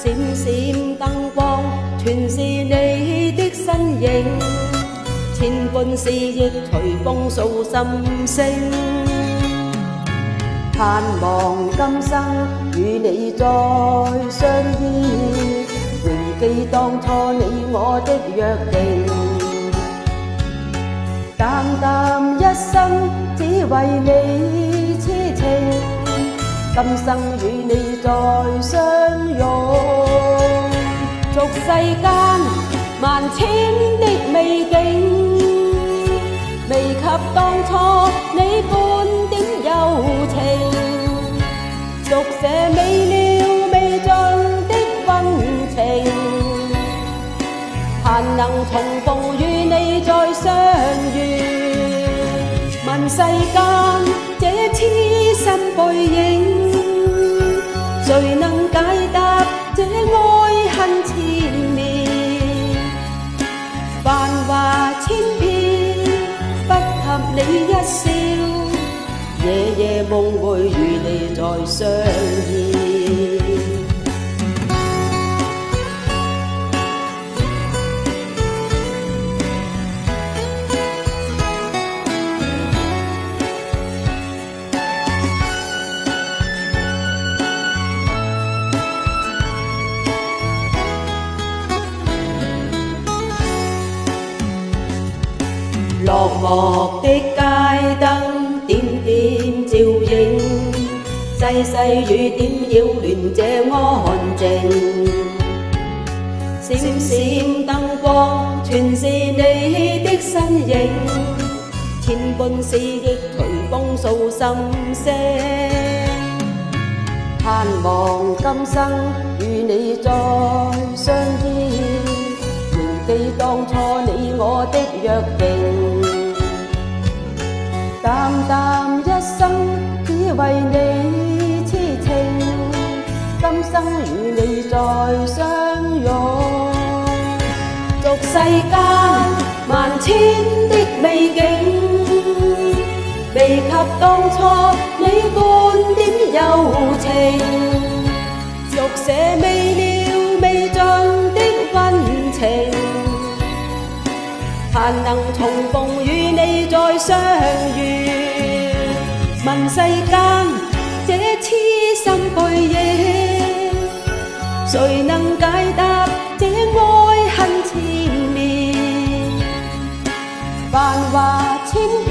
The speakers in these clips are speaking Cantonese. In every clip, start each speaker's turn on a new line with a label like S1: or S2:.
S1: 閃閃燈光，全是你的身影，千般思憶隨風訴心聲。盼望今生與你再相依，仍記當初你我的約定。淡淡一生只為你痴情，今生與你再相擁。俗世間萬千的美景，未及當初你半點柔情。續寫未了未盡的溫情，盼能重逢與你再相遇。問世間這痴心背影，誰能解答這愛恨纏綿？繁華千遍，不及你一笑，夜夜夢會與你再相依。落寞的街燈點點照映，細細雨點擾亂這安靜。閃閃燈光全是你的身影，千般思憶隨風訴心聲。盼望今生與你再相依，仍記當初你我的約定。淡淡一生只為你痴情，今生與你再相擁。俗世間萬千的美景，未及當初你半點柔情。續寫未了未盡的溫情，盼能重逢與你再相遇。問世間這痴心背影，誰能解答這愛恨纏綿？繁華千遍，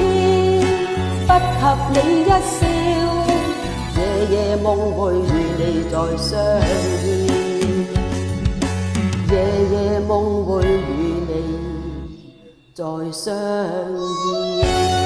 S1: 不及你一笑，夜夜夢會與你再相依，夜夜夢會與你再相依。